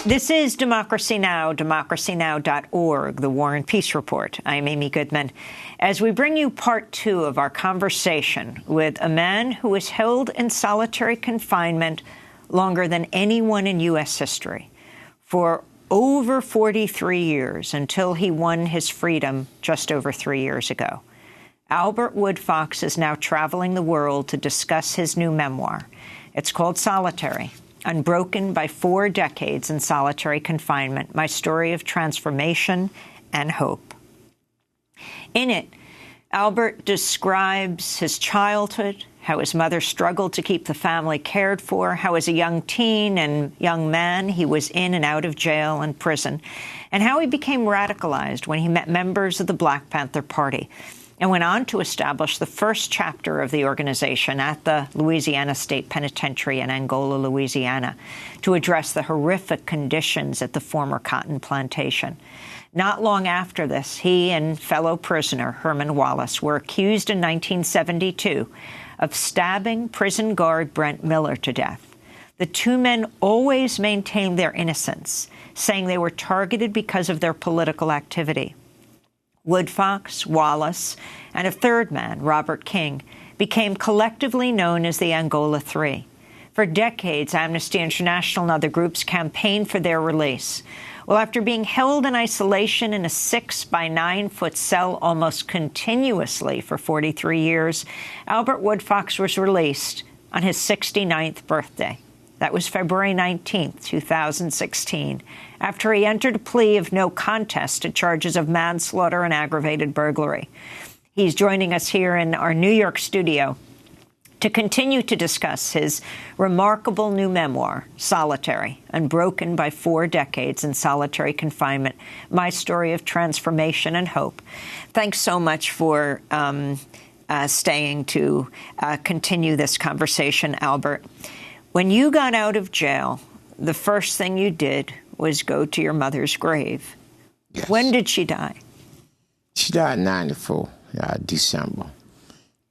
This is Democracy Now!, democracynow.org, the War and Peace Report. I'm Amy Goodman. As we bring you part two of our conversation with a man who was held in solitary confinement longer than anyone in U.S. history for over 43 years until he won his freedom just over 3 years ago. Albert Woodfox is now traveling the world to discuss his new memoir. It's called Solitary: Unbroken by 4 decades in solitary confinement, my story of transformation and hope. In it, Albert describes his childhood, how his mother struggled to keep the family cared for, how as a young teen and young man he was in and out of jail and prison, and how he became radicalized when he met members of the Black Panther Party and went on to establish the first chapter of the organization at the Louisiana State Penitentiary in Angola, Louisiana, to address the horrific conditions at the former cotton plantation. Not long after this, he and fellow prisoner Herman Wallace were accused in 1972 of stabbing prison guard Brent Miller to death. The two men always maintained their innocence, saying they were targeted because of their political activity. Woodfox, Wallace, and a third man, Robert King, became collectively known as the Angola Three. For decades, Amnesty International and other groups campaigned for their release. Well, after being held in isolation in a 6 by 9 foot cell almost continuously for 43 years, Albert Woodfox was released on his 69th birthday. That was February 19, 2016, after he entered a plea of no contest to charges of manslaughter and aggravated burglary. He's joining us here in our New York studio to continue to discuss his remarkable new memoir, Solitary: Unbroken by 4 decades in solitary confinement, my story of transformation and hope. Thanks so much for staying to continue this conversation, Albert. When you got out of jail, the first thing you did was go to your mother's grave. Yes. When did she die? She died in 94, December.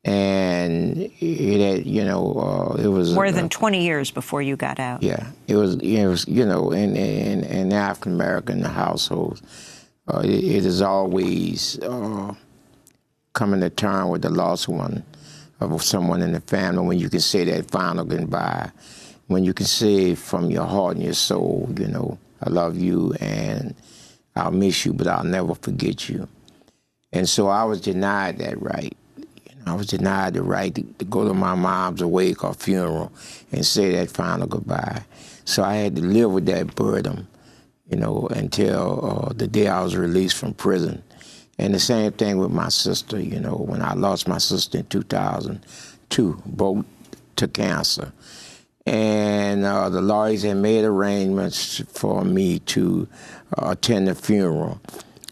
And it had, it was more than 20 years before you got out. Yeah, it was in African American households, it is always coming to terms with the lost one of someone in the family. When you can say that final goodbye, when you can say from your heart and your soul, I love you and I'll miss you, but I'll never forget you. And so I was denied that right. I was denied the right to go to my mom's wake or funeral and say that final goodbye. So I had to live with that burden, until the day I was released from prison. And the same thing with my sister, when I lost my sister in 2002, both to cancer. And the lawyers had made arrangements for me to attend the funeral.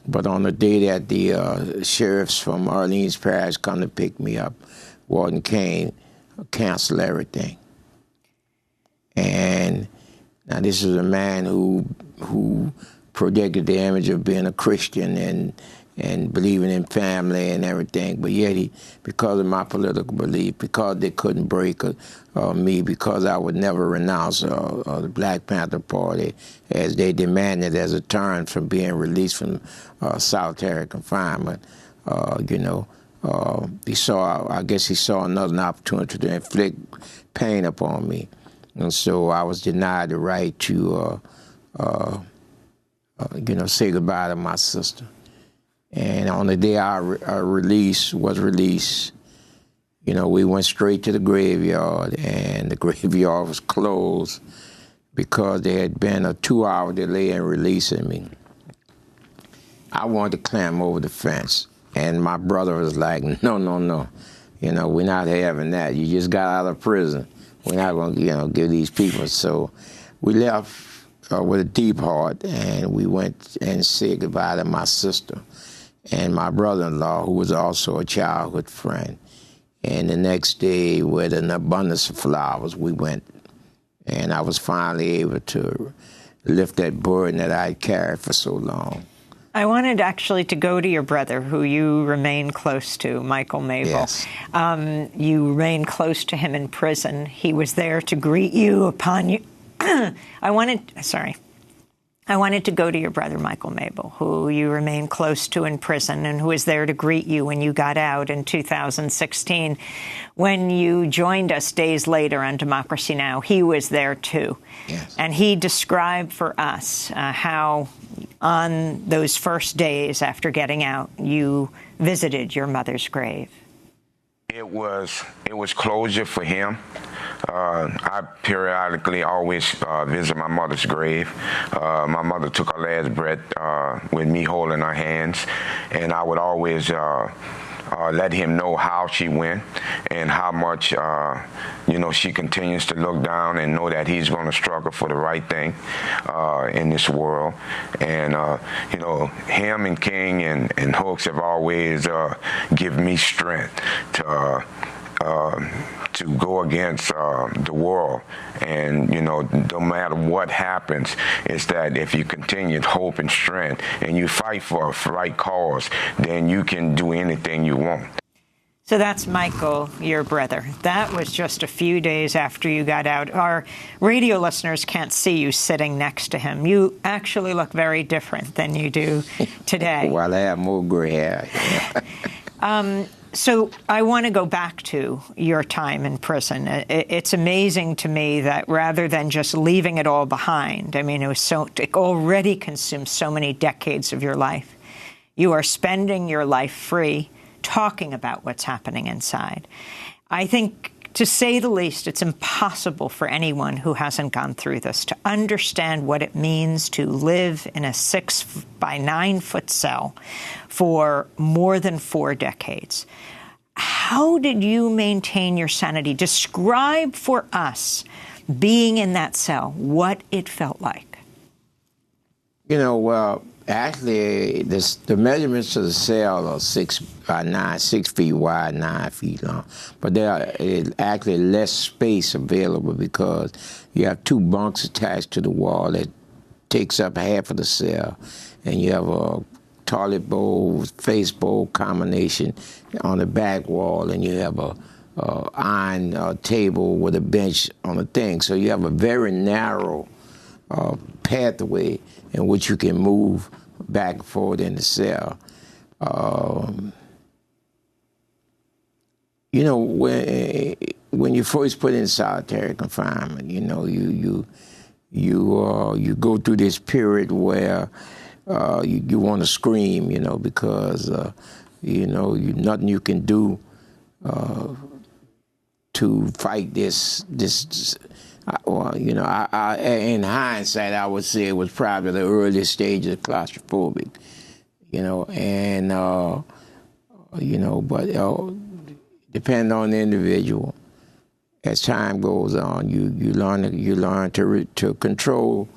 But on the day that the sheriffs from Orleans Parish come to pick me up, Warden Kane canceled everything. And now this is a man who projected the image of being a Christian and believing in family and everything, but yet because of my political belief, because they couldn't break me, because I would never renounce the Black Panther Party as they demanded as a turn from being released from solitary confinement, he saw another opportunity to inflict pain upon me. And so I was denied the right to, say goodbye to my sister. And on the day I was released, we went straight to the graveyard, and the graveyard was closed because there had been a 2-hour delay in releasing me. I wanted to climb over the fence, and my brother was like, no, we're not having that. You just got out of prison. We're not going to, give these people. So we left with a deep heart, and we went and said goodbye to my sister and my brother-in-law, who was also a childhood friend. And the next day, with an abundance of flowers, we went. And I was finally able to lift that burden that I had carried for so long. I wanted actually to go to your brother, who you remain close to, Michael Mabel. Yes. You remain close to him in prison. He was there to greet you upon you. I wanted I wanted to go to your brother, Michael Mabel, who you remain close to in prison and who was there to greet you when you got out in 2016. When you joined us days later on Democracy Now!, he was there too. Yes. And he described for us how on those first days after getting out, you visited your mother's grave. It was closure for him. I periodically always visit my mother's grave. My mother took her last breath with me holding her hands, and I would always let him know how she went and how much, she continues to look down and know that he's going to struggle for the right thing in this world. And, him and King and Hooks have always given me strength to go against the world. And, no matter what happens, it's that if you continue hope and strength and you fight for a right cause, then you can do anything you want. So that's Michael, your brother. That was just a few days after you got out. Our radio listeners can't see you sitting next to him. You actually look very different than you do today. Well, I have more gray hair. So I want to go back to your time in prison. It's amazing to me that rather than just leaving it all behind, I mean, it already consumed so many decades of your life. You are spending your life free, talking about what's happening inside. I think, to say the least, it's impossible for anyone who hasn't gone through this to understand what it means to live in a 6 by 9 foot cell for more than 4 decades. How did you maintain your sanity? Describe for us being in that cell, what it felt like. Actually, the measurements of the cell are 6 by 9, 6 feet wide, 9 feet long. But there is actually less space available because you have 2 bunks attached to the wall that takes up half of the cell, and you have a toilet bowl, face bowl combination on the back wall, and you have a iron table with a bench on the thing. So you have a very narrow pathway in which you can move back and forth in the cell. When you first put in solitary confinement, you go through this period where you want to scream, because nothing you can do to fight this. In hindsight, I would say it was probably the earliest stage of claustrophobic, but depending on the individual, as time goes on, you learn to control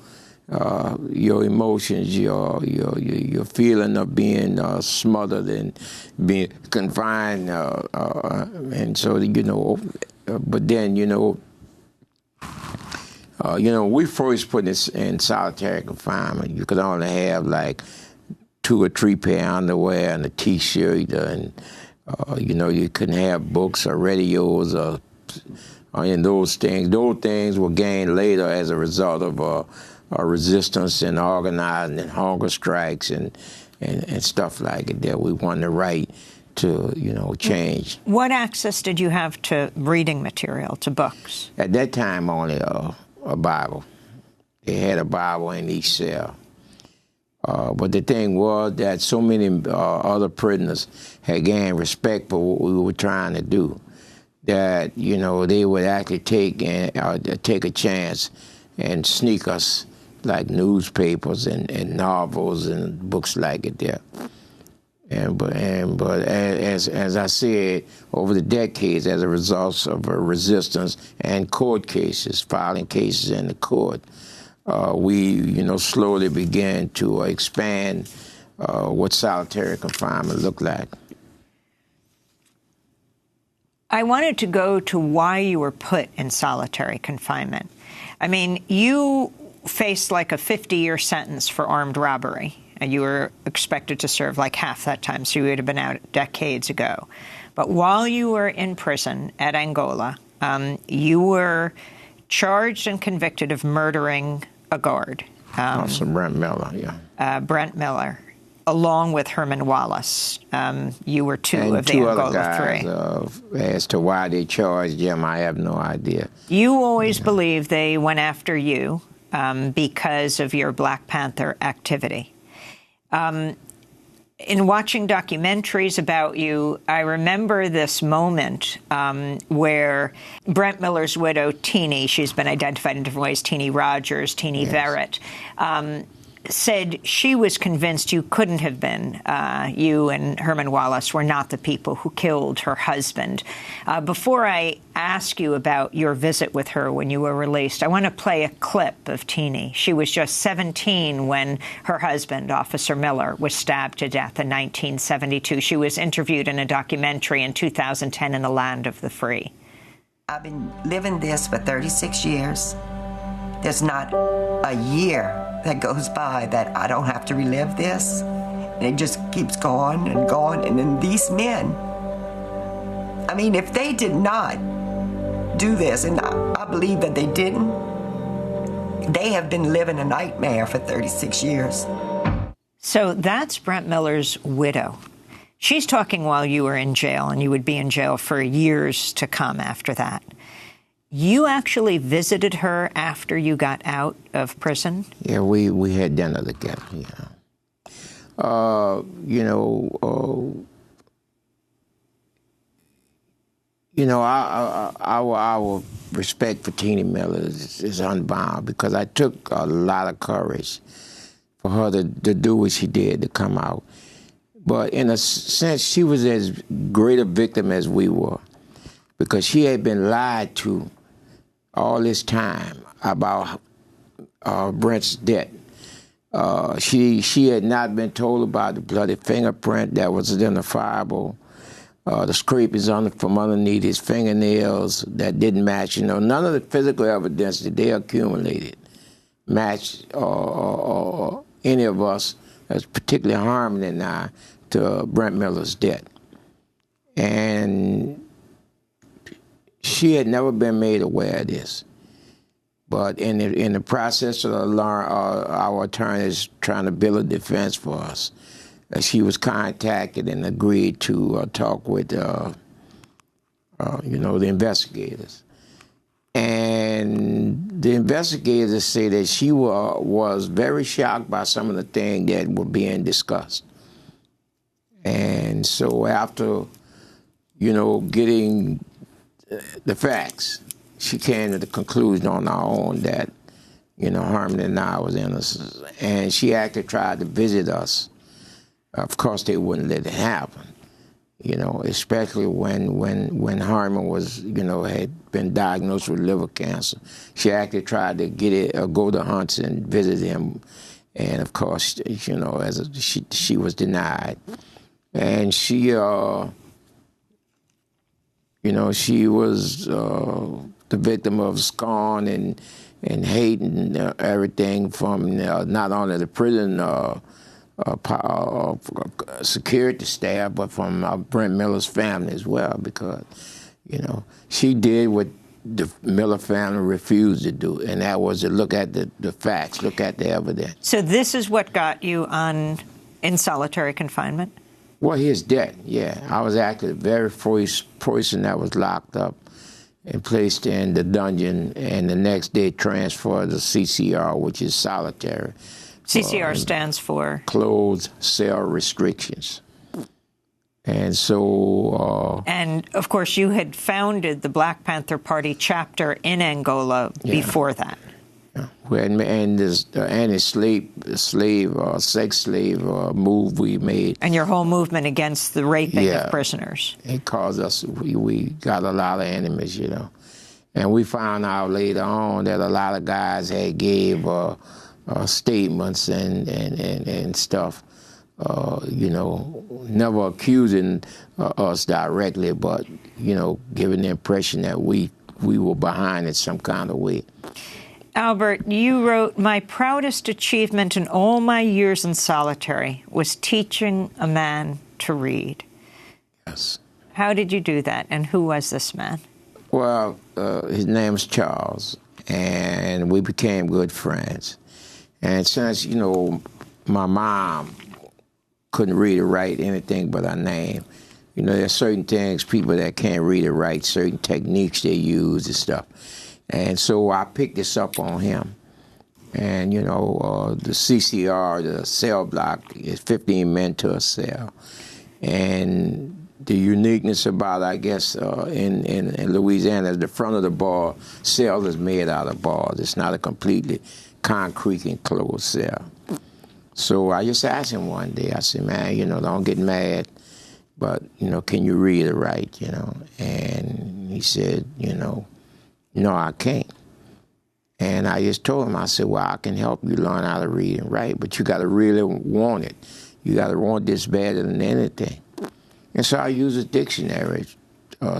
your emotions, your feeling of being smothered and being confined, and so but then we first put this in solitary confinement. You could only have like 2 or 3 pair of underwear and a T-shirt, and you couldn't have books or radios or those things. Those things were gained later as a result of resistance and organizing and hunger strikes and stuff like it. That we won the right to change. What access did you have to reading material, to books? At that time, only a Bible. They had a Bible in each cell. But the thing was that so many other prisoners had gained respect for what we were trying to do, that they would actually take a chance and sneak us like newspapers and novels and books like it there. But as I said, over the decades, as a result of a resistance and court cases, filing cases in the court, we slowly began to expand what solitary confinement looked like. I wanted to go to why you were put in solitary confinement. I mean, you faced like a 50-year sentence for armed robbery, and you were expected to serve like half that time, so you would have been out decades ago. But while you were in prison at Angola, you were charged and convicted of murdering a guard. Officer Brent Miller, yeah. Brent Miller, along with Herman Wallace. You were two and of the two Angola other guys, Three. As to why they charged him, I have no idea. You always believed they went after you because of your Black Panther activity. In watching documentaries about you, I remember this moment where Brent Miller's widow, Teenie, she's been identified in different ways, Teenie Rogers, Teenie Verrett, said she was convinced you couldn't have been. You and Herman Wallace were not the people who killed her husband. Before I ask you about your visit with her when you were released, I want to play a clip of Teenie. She was just 17 when her husband, Officer Miller, was stabbed to death in 1972. She was interviewed in a documentary in 2010 in the Land of the Free. I've been living this for 36 years. There's not a year that goes by that I don't have to relive this. And it just keeps going and going. And then these men, I mean, if they did not do this, and I believe that they didn't, they have been living a nightmare for 36 years. So that's Brent Miller's widow. She's talking while you were in jail, and you would be in jail for years to come after that. You actually visited her after you got out of prison? Yeah, we had dinner together, our respect for Teenie Miller is unbound because I took a lot of courage for her to do what she did, to come out. But in a sense, she was as great a victim as we were because she had been lied to all this time about Brent's death. She had not been told about the bloody fingerprint that was identifiable, the scrapings from underneath his fingernails that didn't match. None of the physical evidence that they accumulated matched any of us, as particularly Harmon and I, to Brent Miller's death. And she had never been made aware of this. But in the process of our attorneys trying to build a defense for us, she was contacted and agreed to talk with, the investigators. And the investigators say that she was very shocked by some of the things that were being discussed. And so after, getting the facts, she came to the conclusion on her own that, Harmon and I was innocent. And she actually tried to visit us. Of course, they wouldn't let it happen, especially when Harmon was, had been diagnosed with liver cancer. She actually tried to go to Hunts and visit him. And of course, she was denied. And she, she was the victim of scorn and hate and everything from not only the prison security staff, but from Brent Miller's family as well, because, she did what the Miller family refused to do, and that was to look at the facts, look at the evidence. So this is what got you in solitary confinement? Well, his death, yeah. I was actually the very first person that was locked up and placed in the dungeon, and the next day transferred to CCR, which is solitary. CCR stands for? Closed Cell Restrictions. And so... and, of course, you had founded the Black Panther Party chapter in Angola before that. And this anti-slave, sex slave move we made. And your whole movement against the raping of prisoners. It caused us, we got a lot of enemies, And we found out later on that a lot of guys had gave statements and stuff, never accusing us directly, but, giving the impression that we were behind it some kind of way. Albert, you wrote, "My proudest achievement in all my years in solitary was teaching a man to read." Yes. How did you do that, and who was this man? Well, his name's Charles, and we became good friends. And since, you know, my mom couldn't read or write anything but her name, you know, there's certain things, people that can't read or write, certain techniques they use and stuff. And so I picked this up on him. And, you know, the CCR, the cell block, is 15 men to a cell. And the uniqueness about, I guess, in Louisiana, the front of the bar cell is made out of bars. It's not a completely concrete enclosed cell. So I just asked him one day, I said, man, you know, don't get mad, but, you know, can you read or write, you know? And he said, you know, no, I can't. And I just told him, I said, well, I can help you learn how to read and write, but you got to really want it. You got to want this better than anything. And so I use a dictionary,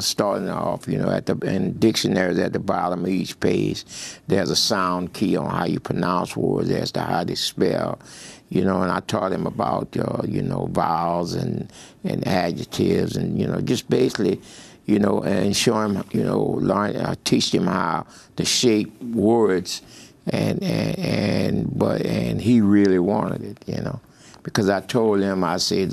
starting off, you know, and dictionaries at the bottom of each page. There's a sound key on how you pronounce words as to how they spell, you know, and I taught him about, you know, vowels and adjectives and, you know, just basically, you know, and show him, you know, teach him how to shape words, and he really wanted it, you know, because I told him, I said,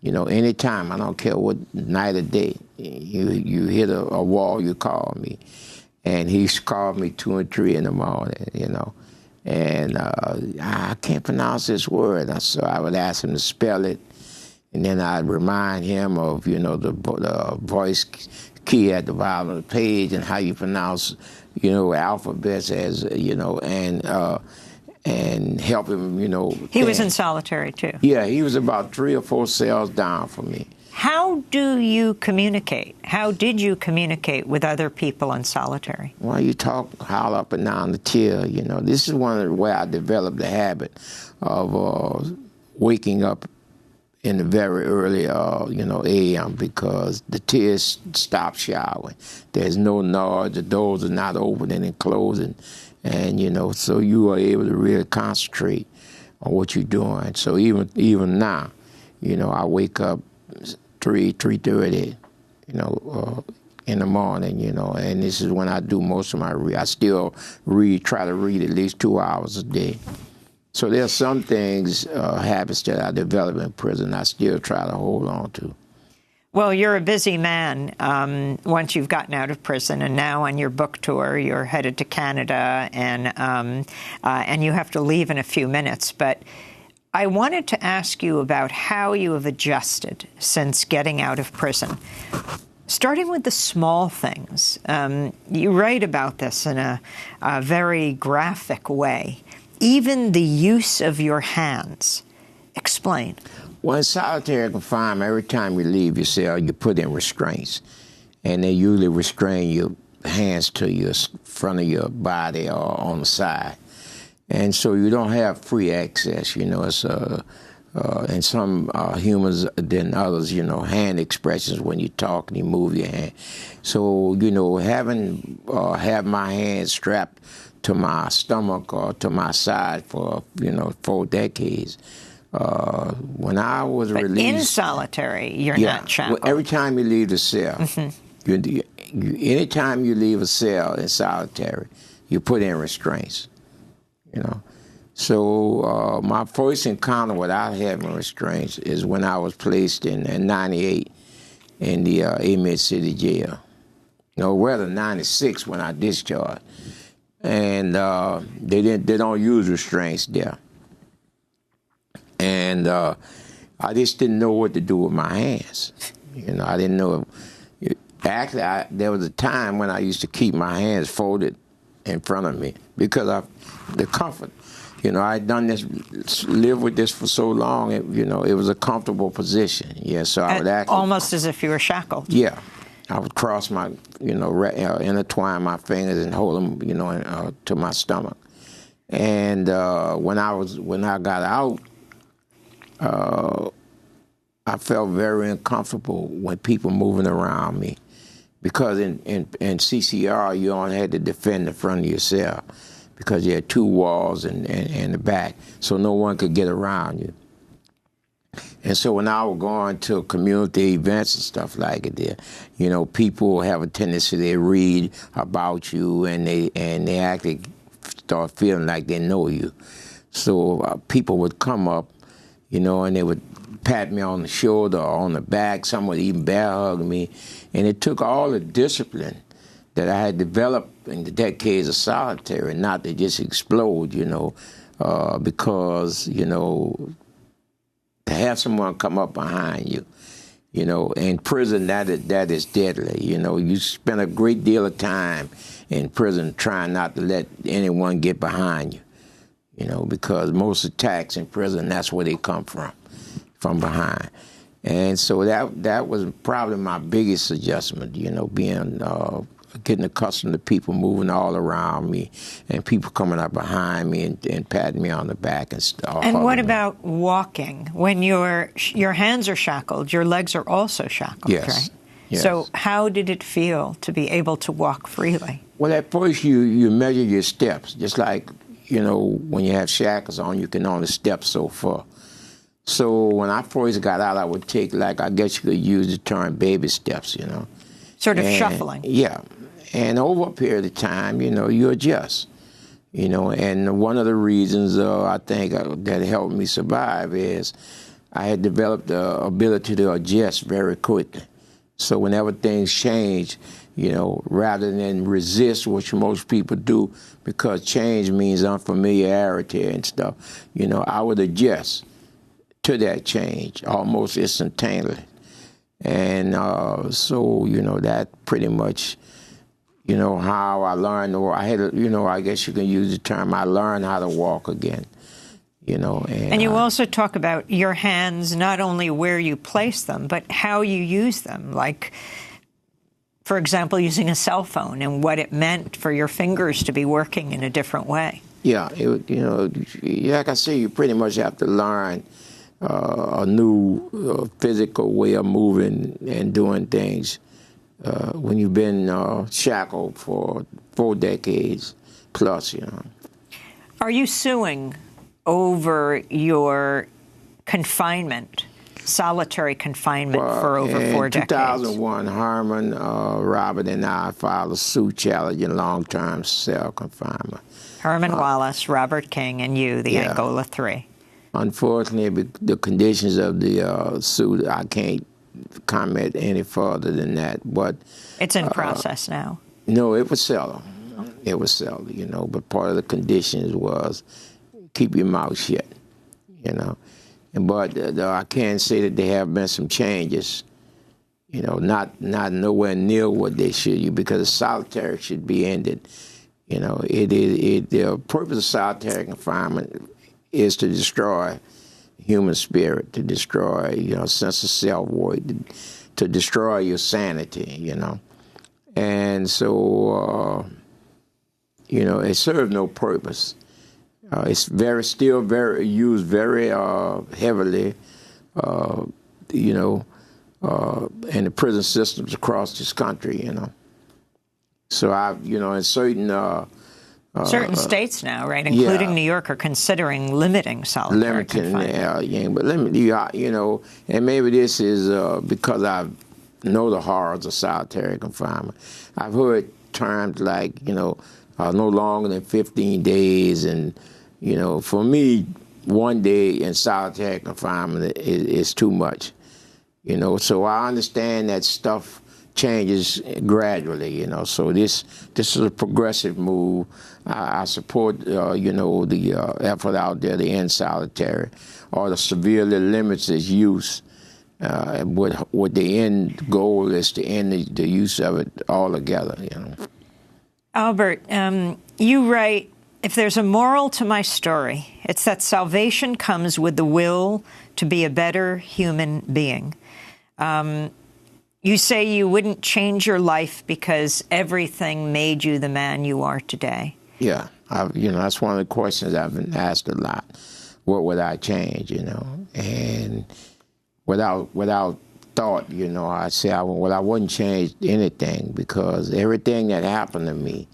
you know, anytime, I don't care what night or day, you hit a wall, you call me, and he's called me 2 and 3 in the morning, you know, and I can't pronounce this word, so I would ask him to spell it. And then I'd remind him of, you know, the voice key at the bottom of the page and how you pronounce, you know, alphabets as, you know, and help him, you know. He was in solitary, too. Yeah, he was about 3 or 4 cells down from me. How do you communicate? How did you communicate with other people in solitary? Well, you talk, howl up and down the chair, you know. This is one of the ways I developed the habit of waking up in the very early, you know, a.m. because the tears stop showering. There's no noise. The doors are not opening and closing. And, you know, so you are able to really concentrate on what you're doing. So even now, you know, I wake up 3:30, you know, in the morning, you know, and this is when I do most of my reading. I still try to read at least 2 hours a day. So there's some things, habits that I developed in prison I still try to hold on to. Well, you're a busy man once you've gotten out of prison, and now on your book tour, you're headed to Canada, and you have to leave in a few minutes. But I wanted to ask you about how you have adjusted since getting out of prison, starting with the small things. You write about this in a very graphic way. Even the use of your hands. Explain. Well, in solitary confinement, every time you leave your cell, you put in restraints. And they usually restrain your hands to your front of your body or on the side. And so you don't have free access, you know. It's and some humans than others, you know, hand expressions when you talk and you move your hand. So, you know, have my hands strapped to my stomach or to my side for, you know, 4 decades. When I was released... in solitary, you're not shackled. Well, every time you leave the cell, anytime you leave a cell in solitary, you put in restraints, you know. So my first encounter without having restraints is when I was placed in 98 in the Amen City Jail. No, rather 96 when I discharged. And they don't use restraints there. And I just didn't know what to do with my hands. You know, I didn't know. Actually, there was a time when I used to keep my hands folded in front of me because of the comfort. You know, I'd done this, lived with this for so long, you know, it was a comfortable position. Yeah, so I would actually... Almost as if you were shackled. Yeah. I would cross my, you know, intertwine my fingers and hold them, you know, to my stomach. And when I got out, I felt very uncomfortable when people moving around me, because in CCR you only had to defend the front of your cell because you had 2 walls and the back, so no one could get around you. And so when I was going to community events and stuff like it, you know, people have a tendency to read about you and they actually start feeling like they know you. So people would come up, you know, and they would pat me on the shoulder or on the back. Some would even bear hug me. And it took all the discipline that I had developed in the decades of solitary not to just explode, you know, because, you know, to have someone come up behind you, you know, in prison, that is deadly. You know, you spend a great deal of time in prison trying not to let anyone get behind you, you know, because most attacks in prison, that's where they come from behind. And so that was probably my biggest adjustment, you know, getting accustomed to people moving all around me and people coming up behind me and patting me on the back and stuff. And what about walking? When your hands are shackled, your legs are also shackled, yes. Right? Yes. So how did it feel to be able to walk freely? Well, at first you measure your steps, just like, you know, when you have shackles on, you can only step so far. So when I first got out, I would take, like, I guess you could use the term baby steps, you know. Sort of shuffling. Yeah. And over a period of time, you know, you adjust, you know. And one of the reasons I think that helped me survive is I had developed the ability to adjust very quickly. So whenever things change, you know, rather than resist, which most people do, because change means unfamiliarity and stuff, you know, I would adjust to that change almost instantaneously. And so, you know, that pretty much, you know, how I learned, or I had, you know, I guess you can use the term, I learned how to walk again, you know. And you also talk about your hands, not only where you place them, but how you use them. Like, for example, using a cell phone and what it meant for your fingers to be working in a different way. Yeah, you know, like I say, you pretty much have to learn a new physical way of moving and doing things when you've been shackled for 4 decades plus, you know. Are you suing over your confinement, solitary confinement for over 4 decades? In 2001, Herman, Robert, and I filed a suit challenging long-term cell confinement. Herman Wallace, Robert King, and you, the Angola Three. Unfortunately, the conditions of the suit, I can't comment any further than that. But it's in process now. No, it was settled. It was settled, you know. But part of the conditions was keep your mouth shut, you know. But I can say that there have been some changes, you know, not nowhere near what they should, because solitary should be ended. You know, the purpose of solitary confinement is to destroy human spirit, to destroy, you know, sense of self-worth, to destroy your sanity, you know. And so, you know, it serves no purpose. It's still very used very heavily, you know, in the prison systems across this country, you know. So you know, in certain states now, right, including New York, are considering limiting solitary confinement. But you know, and maybe this is because I know the horrors of solitary confinement. I've heard terms like, you know, no longer than 15 days, and you know, for me, 1 day in solitary confinement is too much. You know, so I understand that stuff changes gradually, you know. So this is a progressive move. I support, you know, the effort out there to end solitary, or to severely limit its use. What the end goal is to end the use of it altogether, you know. Albert, you write, if there's a moral to my story, it's that salvation comes with the will to be a better human being. You say you wouldn't change your life because everything made you the man you are today. Yeah, you know, that's one of the questions I've been asked a lot. What would I change, you know? And without thought, you know, I say, I wouldn't change anything, because everything that happened to me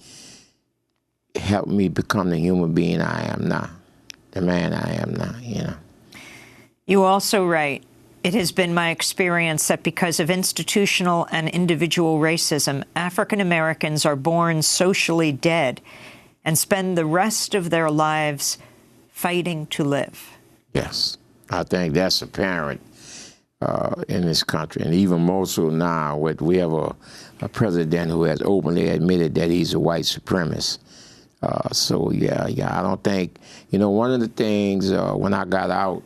helped me become the human being I am now, the man I am now, you know. You also write, it has been my experience that because of institutional and individual racism, African Americans are born socially dead and spend the rest of their lives fighting to live. Yes, I think that's apparent in this country, and even more so now. We have a president who has openly admitted that he's a white supremacist. So yeah, I don't think, one of the things when I got out,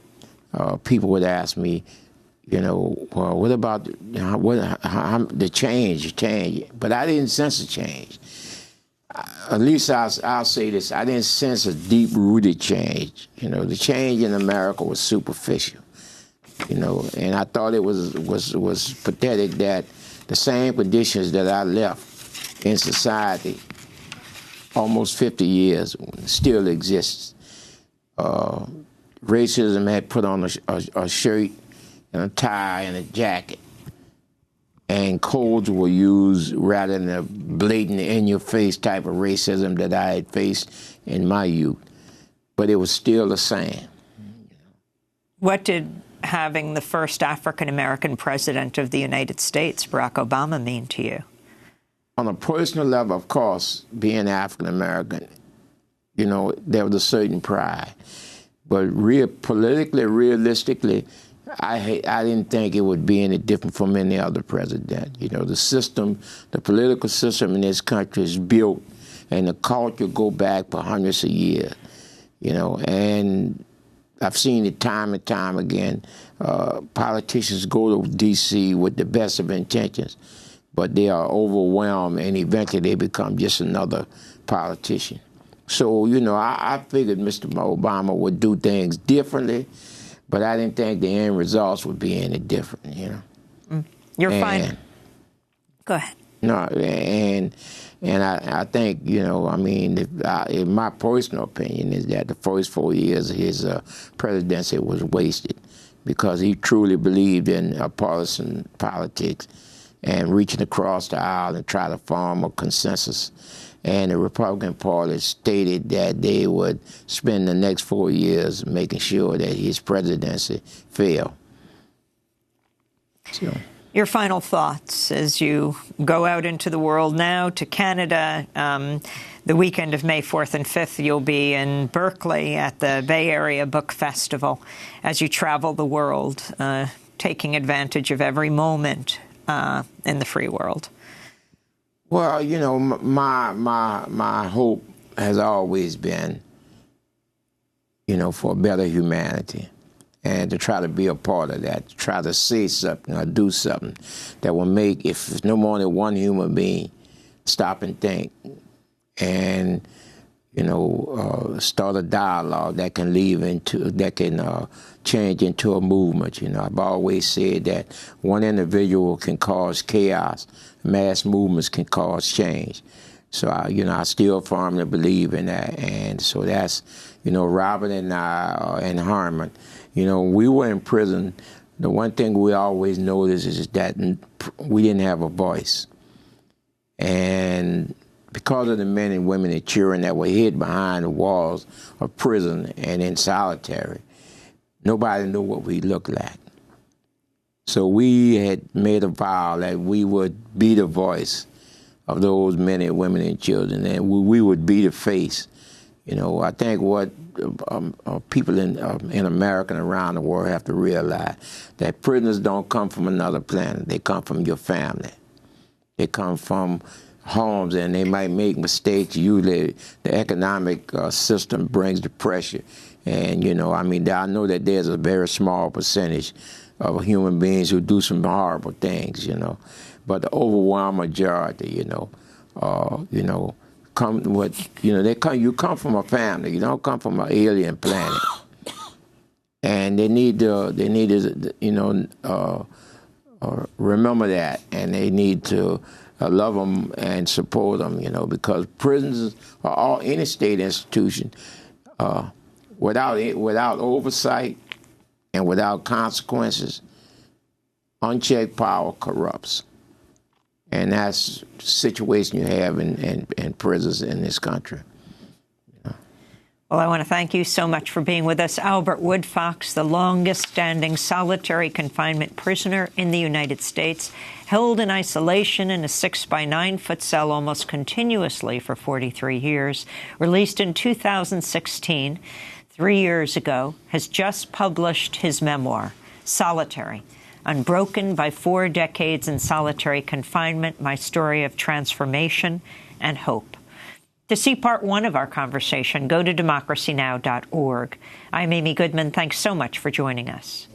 people would ask me, well, what about the change? But I didn't sense a change. At least I'll say this: I didn't sense a deep-rooted change. The change in America was superficial. And I thought it was pathetic that the same conditions that I left in society almost 50 years still exists. Racism had put on a shirt and a tie and a jacket, and codes were used rather than the blatant in-your-face type of racism that I had faced in my youth. But it was still the same. What did having the first African-American president of the United States, Barack Obama, mean to you? On a personal level, of course, being African-American, there was a certain pride. But politically, realistically, I didn't think it would be any different from any other president. The political system in this country is built, and the culture go back for hundreds of years. And I've seen it time and time again. Politicians go to D.C. with the best of intentions, but they are overwhelmed, and eventually they become just another politician. So, I figured Mr. Obama would do things differently, but I didn't think the end results would be any different, You're fine. Go ahead. No, and I think, in my personal opinion is that the first 4 years of his presidency was wasted because he truly believed in partisan politics and reaching across the aisle and try to form a consensus. And the Republican Party stated that they would spend the next 4 years making sure that his presidency failed. So. Your final thoughts as you go out into the world now to Canada. The weekend of May 4th and 5th, you'll be in Berkeley at the Bay Area Book Festival as you travel the world, taking advantage of every moment in the free world. Well, my hope has always been, for a better humanity, and to try to be a part of that, to try to say something or do something that will make, if no more than one human being, stop and think, and start a dialogue that can change into a movement. I've always said that one individual can cause chaos, mass movements can cause change. So I still firmly believe in that, and so that's Robert and I and Harmon. We were in prison. The one thing we always noticed is that we didn't have a voice, and because of the men and women and children that were hid behind the walls of prison and in solitary, nobody knew what we looked like. So we had made a vow that we would be the voice of those men and women and children, and we would be the face. I think what people in America and around the world have to realize, that prisoners don't come from another planet. They come from your family. They come from homes, and they might make mistakes. Usually the economic system brings the pressure. And, I know that there's a very small percentage of human beings who do some horrible things, but the overwhelming majority, you come from a family. You don't come from an alien planet. And they need to remember that, and they need to love them and support them, because prisons are all any state institution. Without oversight and without consequences, unchecked power corrupts. And that's the situation you have in prisons in this country. Well, I want to thank you so much for being with us. Albert Woodfox, the longest-standing solitary confinement prisoner in the United States, held in isolation in a 6-by-9-foot cell almost continuously for 43 years, released in 2016, 3 years ago, has just published his memoir, Solitary, Unbroken by 4 decades in solitary confinement, my story of transformation and hope. To see part 1 of our conversation, go to democracynow.org. I'm Amy Goodman. Thanks so much for joining us.